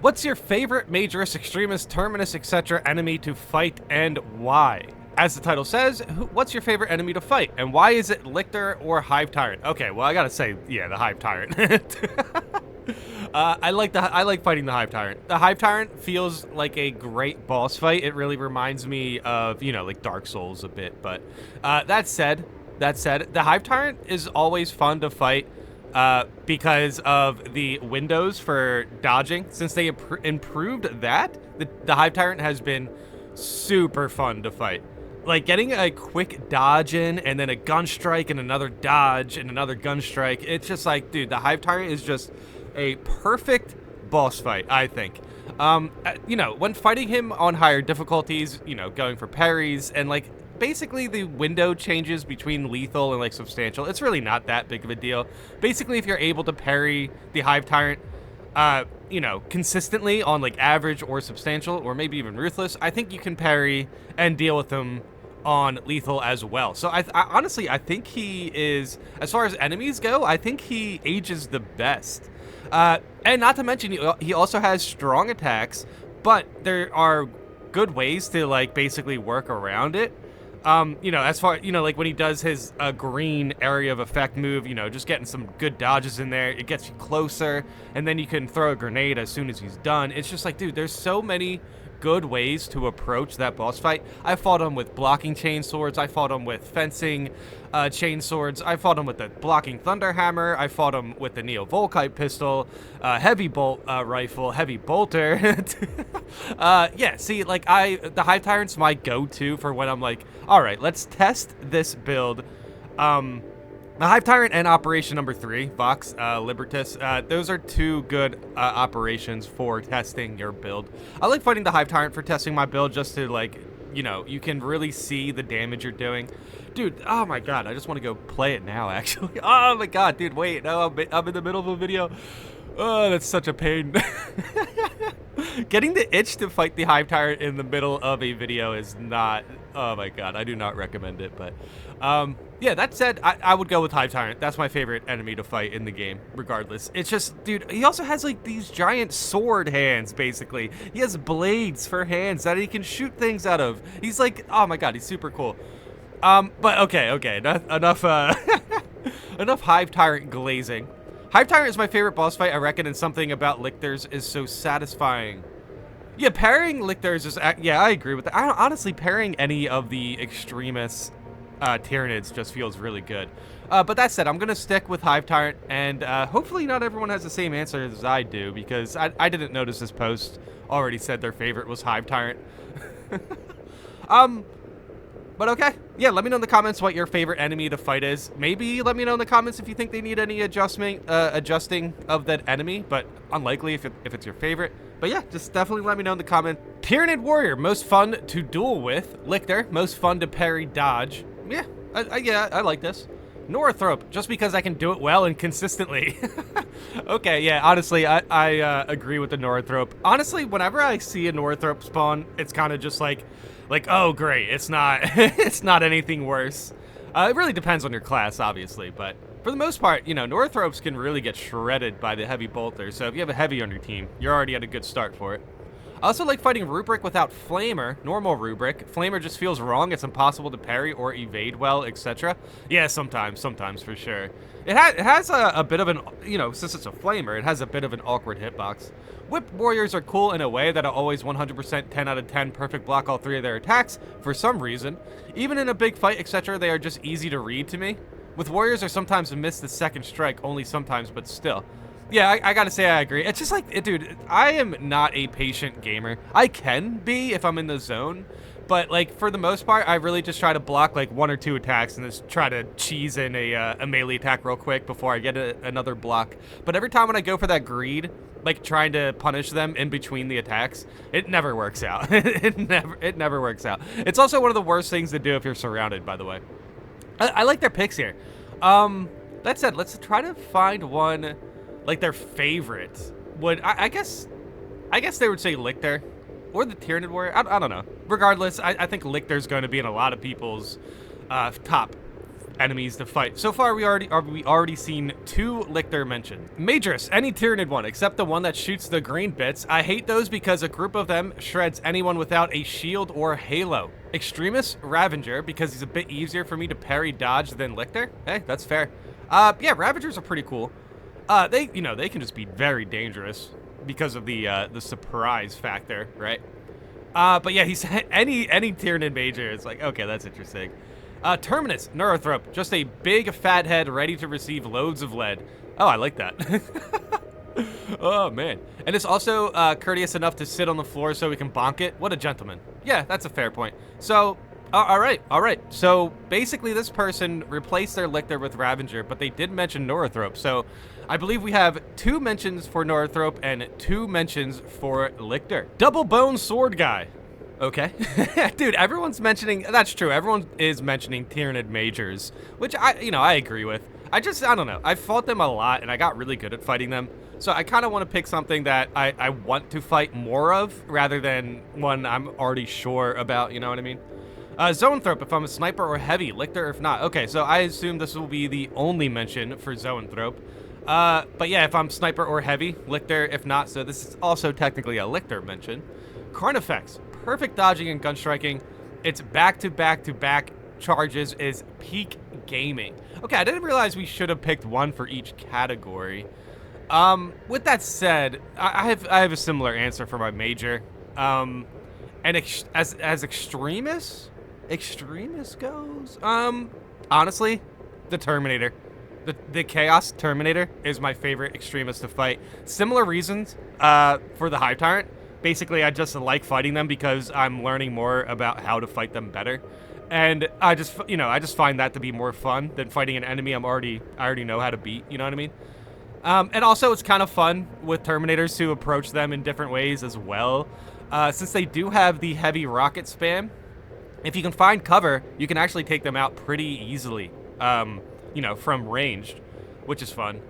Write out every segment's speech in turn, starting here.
What's your favorite Majorist, Extremist, Terminus, etc. enemy to fight and why? As the title says, what's your favorite enemy to fight and why is it Lictor or Hive Tyrant? Okay, well I gotta say, yeah, the Hive Tyrant. I like fighting the Hive Tyrant. The Hive Tyrant feels like a great boss fight. It really reminds me of, you know, like Dark Souls a bit. But that said, the Hive Tyrant is always fun to fight. Because of the windows for dodging. Since they improved that, the Hive Tyrant has been super fun to fight. Like, getting a quick dodge in, and then a gun strike, and another dodge, and another gun strike. It's just like, dude, the Hive Tyrant is just a perfect boss fight, I think. You know, when fighting him on higher difficulties, you know, going for parries, and, like, basically the window changes between lethal and like substantial. It's really not that big of a deal. Basically, if you're able to parry the Hive Tyrant, you know, consistently on like average or substantial or maybe even ruthless, I think you can parry and deal with them on lethal as well. So I honestly, I think he is, as far as enemies go, I think he ages the best. And not to mention, he also has strong attacks, but there are good ways to like basically work around it. You know, as far, you know, like when he does his green area of effect move, you know, just getting some good dodges in there, it gets you closer, and then you can throw a grenade as soon as he's done. It's just like, dude, there's so many good ways to approach that boss fight. I fought him with blocking chain swords, I fought him with fencing chain swords, I fought him with the blocking thunder hammer, I fought him with the Neo Volkite pistol, heavy bolt rifle, heavy bolter. Yeah, see, like the Hive Tyrant's my go-to for when I'm like, all right, let's test this build. The Hive Tyrant and Operation Number 3, Vox Libertas, those are two good operations for testing your build. I like fighting the Hive Tyrant for testing my build just to, like, you know, you can really see the damage you're doing. Dude, oh my god, I just want to go play it now, actually. Oh my god, dude, wait, no, I'm in the middle of a video. Oh, that's such a pain. Getting the itch to fight the Hive Tyrant in the middle of a video is not, oh my god, I do not recommend it, but, yeah, that said, I would go with Hive Tyrant. That's my favorite enemy to fight in the game, regardless. It's just, dude, he also has, like, these giant sword hands, basically. He has blades for hands that he can shoot things out of. He's like, oh my god, he's super cool. But okay, enough, enough Hive Tyrant glazing. Hive Tyrant is my favorite boss fight, I reckon, and something about Lictors is so satisfying. Yeah, parrying Lictors is, yeah, I agree with that. Honestly, parrying any of the extremists, Tyranids just feels really good. But that said, I'm going to stick with Hive Tyrant, and hopefully not everyone has the same answer as I do, because I didn't notice this post already said their favorite was Hive Tyrant. But okay, yeah, let me know in the comments what your favorite enemy to fight is. Maybe let me know in the comments if you think they need any adjusting of that enemy, but unlikely if it's your favorite. But yeah, just definitely let me know in the comment. Tyranid Warrior, most fun to duel with. Lictor, most fun to parry dodge. Yeah, I like this. Northrop, just because I can do it well and consistently. Okay, yeah, honestly, I agree with the Northrop. Honestly, whenever I see a Northrop spawn, it's kind of just like, oh great, it's not it's not anything worse. It really depends on your class, obviously, but for the most part, you know, Northropes can really get shredded by the heavy bolter, so if you have a heavy on your team, you're already at a good start for it. I also like fighting Rubric without Flamer, normal Rubric. Flamer just feels wrong, it's impossible to parry or evade well, etc. Yeah, sometimes for sure. It has a bit of an, you know, since it's a Flamer, it has a bit of an awkward hitbox. Whip Warriors are cool in a way that are always 100% 10 out of 10 perfect block all three of their attacks, for some reason. Even in a big fight, etc., they are just easy to read to me. With Warriors, I sometimes miss the second strike, only sometimes, but still. Yeah, I gotta say I agree. It's just like, dude, I am not a patient gamer. I can be if I'm in the zone, but like for the most part, I really just try to block like one or two attacks and just try to cheese in a melee attack real quick before I get another block. But every time when I go for that greed, like trying to punish them in between the attacks, it never works out. it never works out. It's also one of the worst things to do if you're surrounded, by the way. I like their picks here. That said, let's try to find one. Like their favorite would, I guess they would say Lictor or the Tyranid Warrior. I don't know. Regardless, I think Lictor's going to be in a lot of people's top enemies to fight. So far, we already seen 2 Lictor mentioned. Majorus, any Tyranid one except the one that shoots the green bits. I hate those because a group of them shreds anyone without a shield or halo. Extremis, Ravager, because he's a bit easier for me to parry dodge than Lictor. Hey, that's fair. Yeah, Ravagers are pretty cool. They can just be very dangerous because of the surprise factor, right? But yeah, he said any Tyranid Major. It's like, okay, that's interesting. Terminus, Neurothrope, just a big fat head ready to receive loads of lead. Oh, I like that. Oh, man. And it's also courteous enough to sit on the floor so we can bonk it. What a gentleman. Yeah, that's a fair point. So, all right. So, basically, this person replaced their Lictor with Ravager, but they did mention Neurothrope. So, I believe we have 2 mentions for Neurothrope and 2 mentions for Lictor. Double Bone Sword Guy. Okay. Dude, everyone's mentioning, that's true, everyone is mentioning Tyranid Majors, which I agree with. I don't know, I fought them a lot and I got really good at fighting them, so I kind of want to pick something that I want to fight more of, rather than one I'm already sure about, you know what I mean? Zoanthrope, if I'm a sniper or heavy, Lictor if not. Okay, so I assume this will be the only mention for Zoanthrope. But yeah, if I'm sniper or heavy, Lictor if not, so this is also technically a Lictor mention. Carnifex. Perfect dodging and gun striking. It's back-to-back-to-back charges is peak gaming. Okay, I didn't realize we should have picked one for each category. With that said, I have a similar answer for my major. And as extremist goes, honestly, the Terminator. The Chaos Terminator is my favorite extremist to fight. Similar reasons for the Hive Tyrant. Basically, I just like fighting them because I'm learning more about how to fight them better. And I just find that to be more fun than fighting an enemy I already know how to beat, you know what I mean? And also, it's kind of fun with Terminators to approach them in different ways as well. Since they do have the heavy rocket spam, if you can find cover, you can actually take them out pretty easily, from ranged, which is fun.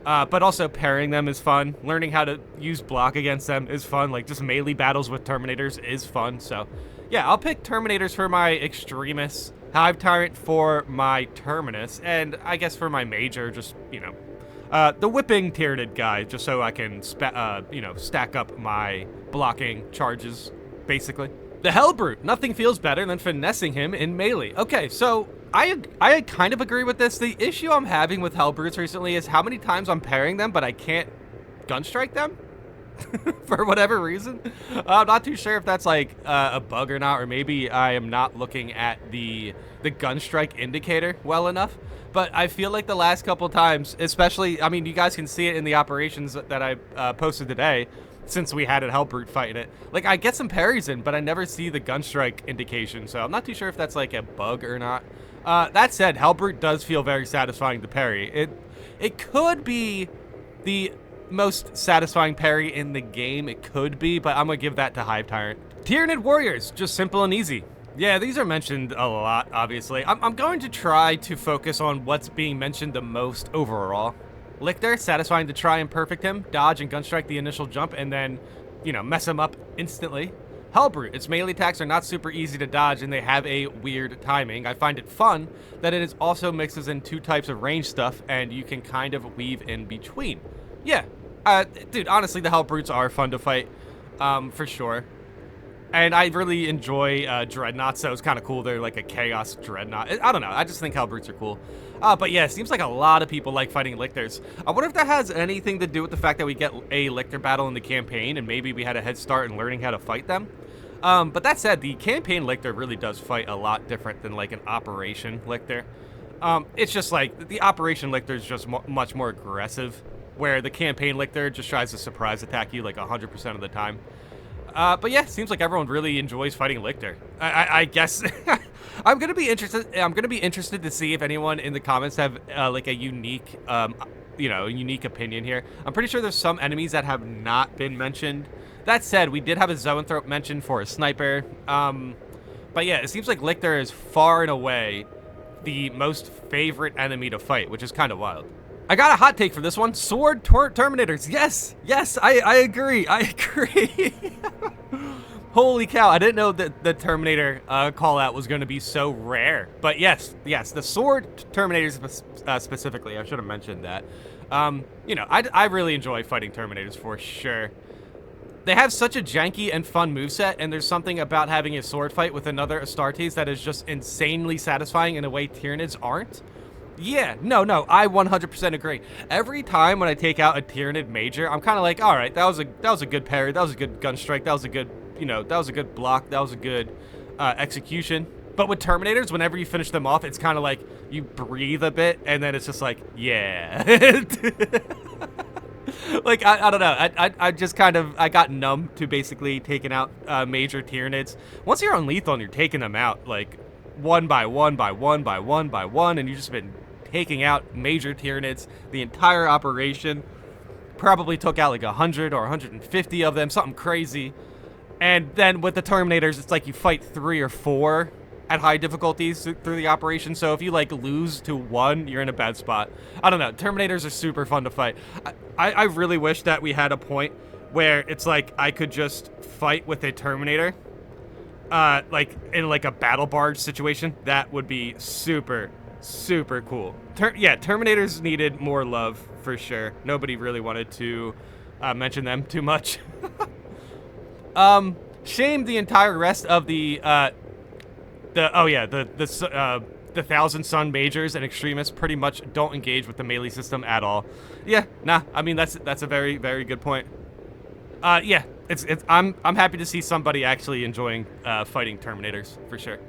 But also parrying them is fun. Learning how to use block against them is fun. Like, just melee battles with Terminators is fun. So, yeah, I'll pick Terminators for my Extremis, Hive Tyrant for my Terminus, and I guess for my Major, just, the whipping Tyranid guy, just so I can, stack up my blocking charges, basically. The Hellbrute. Nothing feels better than finessing him in melee. Okay, so I kind of agree with this. The issue I'm having with Hellbrutes recently is how many times I'm parrying them, but I can't gun strike them for whatever reason. I'm not too sure if that's like a bug or not, or maybe I am not looking at the gun strike indicator well enough. But I feel like the last couple times, especially, I mean, you guys can see it in the operations that I posted today, since we had a Hellbrute fighting it. Like, I get some parries in, but I never see the gun strike indication, so I'm not too sure if that's like a bug or not. That said, Hellbrute does feel very satisfying to parry. It could be the most satisfying parry in the game. It could be, but I'm gonna give that to Hive Tyrant. Tyranid Warriors, just simple and easy. Yeah, these are mentioned a lot, obviously. I'm going to try to focus on what's being mentioned the most overall. Lictor, satisfying to try and perfect him, dodge and gun strike the initial jump, and then, mess him up instantly. Hellbrute, its melee attacks are not super easy to dodge, and they have a weird timing. I find it fun that it is also mixes in 2 types of range stuff, and you can kind of weave in between. Yeah, dude, honestly, the Hellbrutes are fun to fight, for sure. And I really enjoy Dreadnoughts, so it's kind of cool. They're like a Chaos Dreadnought. I don't know. I just think Hellbrutes are cool. But yeah, it seems like a lot of people like fighting Lictors. I wonder if that has anything to do with the fact that we get a Lictor battle in the campaign, and maybe we had a head start in learning how to fight them. But that said, the campaign Lictor really does fight a lot different than like an Operation Lictor. It's just like the Operation Lictor is just much more aggressive, where the campaign Lictor just tries to surprise attack you like 100% of the time. But yeah, it seems like everyone really enjoys fighting Lictor. I guess I'm gonna be interested to see if anyone in the comments have like a unique, unique opinion here. I'm pretty sure there's some enemies that have not been mentioned. That said, we did have a Zoanthrope mentioned for a sniper. But yeah, it seems like Lictor is far and away the most favorite enemy to fight, which is kind of wild. I got a hot take for this one. Sword Terminators. Yes, I agree. Holy cow, I didn't know that the Terminator call out was going to be so rare. But yes, the sword Terminators specifically, I should have mentioned that. You know, I really enjoy fighting Terminators for sure. They have such a janky and fun moveset, and there's something about having a sword fight with another Astartes that is just insanely satisfying in a way Tyranids aren't. Yeah, no, I 100% agree. Every time when I take out a Tyranid Major, I'm kind of like, all right, that was a good parry, that was a good gun strike, that was a good, you know, that was a good block, that was a good execution. But with Terminators, whenever you finish them off, it's kind of like you breathe a bit, and then it's just like, yeah. Like, I don't know. I just kind of, I got numb to basically taking out major Tyranids. Once you're on lethal and you're taking them out, like, one by one by one by one by one, and you've just been taking out major Tyranids the entire operation. Probably took out like 100 or 150 of them, something crazy. And then with the Terminators, it's like you fight 3 or 4 at high difficulties through the operation. So if you like lose to 1, you're in a bad spot. I don't know. Terminators are super fun to fight. I really wish that we had a point where it's like I could just fight with a Terminator, like in like a battle barge situation. That would be super cool. Yeah, Terminators needed more love for sure. Nobody really wanted to mention them too much. Shame the entire rest of the Thousand Sun Majors and Extremists pretty much don't engage with the melee system at all. Yeah, nah, I mean that's a very good point. Yeah, I'm happy to see somebody actually enjoying fighting Terminators for sure.